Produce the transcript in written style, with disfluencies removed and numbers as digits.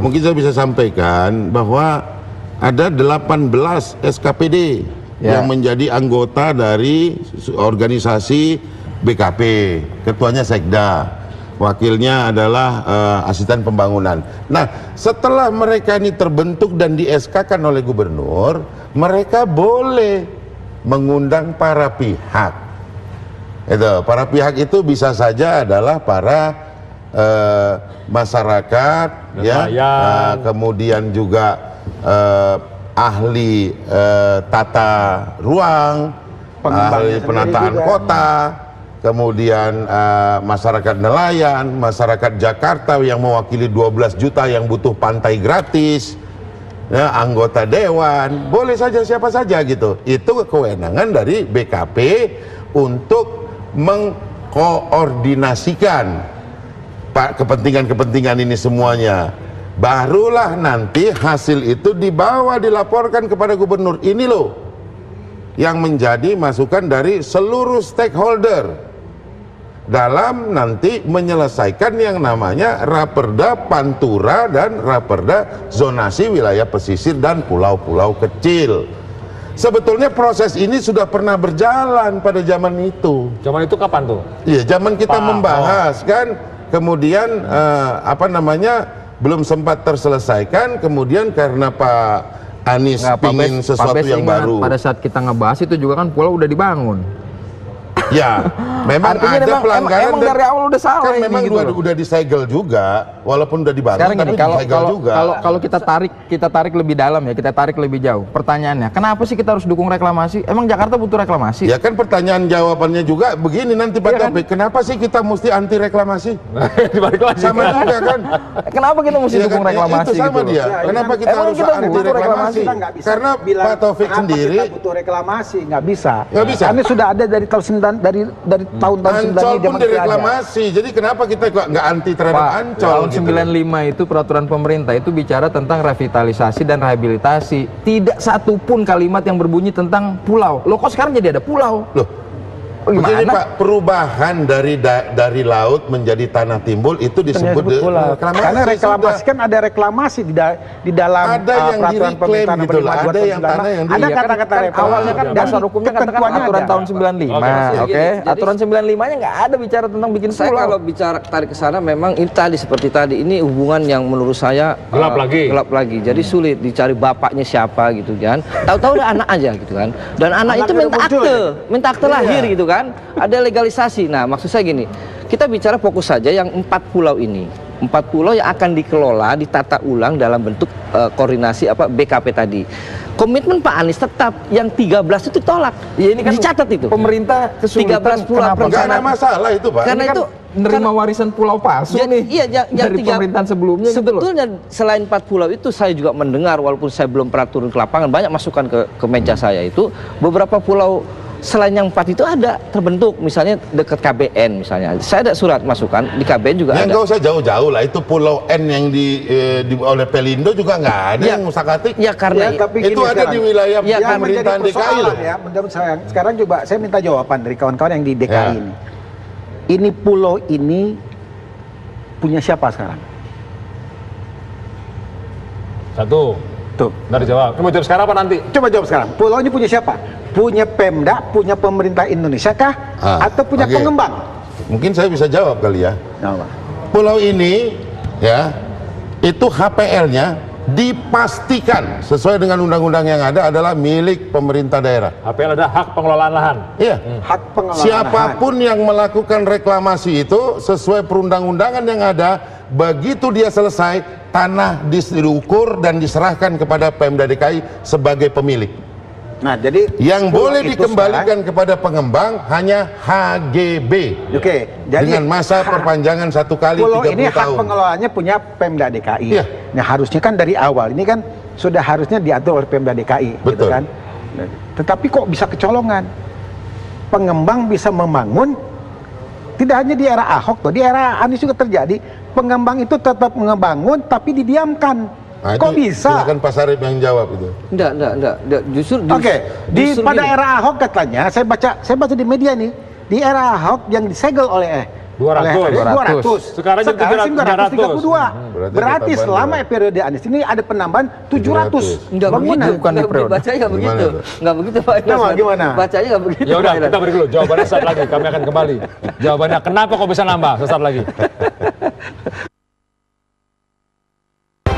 mungkin saya bisa sampaikan bahwa ada 18 SKPD yang menjadi anggota dari organisasi BKP, ketuanya Sekda, wakilnya adalah asisten pembangunan. Nah, setelah mereka ini terbentuk dan di SK-kan oleh gubernur, mereka boleh mengundang para pihak. Para pihak itu bisa saja adalah para masyarakat, kemudian juga ahli tata ruang, ahli penataan kota, kemudian masyarakat nelayan, masyarakat Jakarta yang mewakili 12 juta yang butuh pantai gratis, anggota dewan, boleh saja siapa saja gitu. Itu kewenangan dari BKP untuk mengkoordinasikan kepentingan-kepentingan ini semuanya. Barulah nanti hasil itu dilaporkan kepada gubernur. Ini loh yang menjadi masukan dari seluruh stakeholder dalam nanti menyelesaikan yang namanya Raperda Pantura dan Raperda Zonasi Wilayah Pesisir dan Pulau-Pulau Kecil. Sebetulnya proses ini sudah pernah berjalan pada zaman itu. Zaman itu kapan tuh? Iya, zaman kita membahas kan, kemudian belum sempat terselesaikan, kemudian karena Pak Anies pingin sesuatu yang baru. Pada saat kita ngebahas itu juga kan pulau udah dibangun. Ya, memang artinya ada pelanggaran. Emang dari awal udah salah. Kan memang gitu udah disegel juga, walaupun udah dibangun. Sekarang tapi gini, disegel juga. Kalau kita tarik lebih dalam ya, kita tarik lebih jauh. Pertanyaannya, kenapa sih kita harus dukung reklamasi? Emang Jakarta butuh reklamasi? Ya kan pertanyaan jawabannya juga begini nanti Pak Taufik, kenapa sih kita mesti anti reklamasi? Sama juga kan? Kenapa kita mesti dukung reklamasi? Itu sama gitu dia. Kenapa kita harus anti reklamasi? Karena Pak Taufik sendiri kita butuh reklamasi, nggak bisa. Nggak bisa. Karena sudah ada dari tahun-tahun 90 Ancol pun zaman direklamasi. Jadi kenapa kita nggak anti terhadap Pak, Ancol? tahun 95 itu peraturan pemerintah itu bicara tentang revitalisasi dan rehabilitasi. Tidak satu pun kalimat yang berbunyi tentang pulau. Loh kok sekarang jadi ada pulau? Loh, begini Pak, perubahan dari laut menjadi tanah timbul itu disebut pulau. Karena reklamasi kan ada reklamasi di dalam ada yang peraturan diklaim pemerintah gitu lah, ada yang tanah yang ada kata-kata reklamasi. Awalnya kan dasar hukumnya katakan aturan tahun 95, oke? Aturan 95-nya nggak ada bicara tentang bikin pulau. Saya kalau bicara tarik ke sana memang ini tadi seperti tadi, ini hubungan yang menurut saya gelap lagi. Jadi sulit dicari bapaknya siapa gitu kan. Tahu-tahu ada anak aja gitu kan. Dan anak itu minta akte lahir gitu kan. Ada legalisasi. Nah, maksud saya gini, kita bicara fokus saja yang 4 pulau ini. 4 pulau yang akan dikelola, ditata ulang dalam bentuk koordinasi BKP tadi. Komitmen Pak Anies tetap yang 13 itu tolak. Ya ini kan dicatat itu. Pemerintah kesulitan 13 pulau nggak ada masalah itu Pak. Karena itu menerima warisan Pulau Pasu nih. Iya, yang dari pemerintahan sebelumnya. Sebetulnya gitu loh. Selain 4 pulau itu saya juga mendengar, walaupun saya belum pernah turun ke lapangan, banyak masukan ke meja saya itu beberapa pulau selain yang 4 itu ada terbentuk, misalnya dekat KBN misalnya. Saya ada surat masukan di KBN juga ada. Nggak usah jauh-jauh lah, itu Pulau N yang oleh Pelindo juga nggak ada yang Musakatik. Ya karena itu ada di wilayah pemerintahan DKI loh. Ya, menurut saya sekarang coba saya minta jawaban dari kawan-kawan yang di DKI ini. Ini pulau ini punya siapa sekarang? Satu. Tuh. Ntar dijawab. Coba jawab sekarang apa nanti? Coba jawab sekarang. Pulau ini punya siapa? Punya Pemda, punya pemerintah Indonesia kah? Atau punya pengembang? Mungkin saya bisa jawab kali ya. Apa? Pulau ini ya, itu HPL-nya dipastikan sesuai dengan undang-undang yang ada adalah milik pemerintah daerah. HPL ada hak pengelolaan lahan. Iya. Hak pengelolaan Siapapun lahan. yang melakukan reklamasi itu sesuai perundang-undangan yang ada, begitu dia selesai, tanah diukur dan diserahkan kepada Pemda DKI sebagai pemilik. Nah, jadi yang boleh dikembalikan kepada pengembang hanya HGB. Oke, jadi dengan masa perpanjangan 1 kali 30 tahun. Pulau ini hak pengelolaannya punya Pemda DKI. Iya. Nah, harusnya kan dari awal ini kan sudah harusnya diatur oleh Pemda DKI, gitu Betul. kan. Tetapi kok bisa kecolongan? Pengembang bisa membangun, tidak hanya di era Ahok, di era Anies juga terjadi. Pengembang itu tetap membangun tapi didiamkan. Nah, kok bisa? Silakan Pak Sarip yang jawab itu. Enggak. Justru Pada era Ahok katanya, saya baca di media nih, di era Ahok yang disegel oleh 200. Sekarang jadi 932. Berarti selama periode Anies ini ada penambahan 700 Enggak bangunan. begitu, Bukan di periode. bacanya nggak begitu. Nggak begitu Pak Inas. Gimana? Bacanya nggak begitu. Ya udah, Pak Inas. kita beri dulu jawabannya saat lagi. Kami akan kembali. Jawabannya kenapa kok bisa nambah sesaat lagi.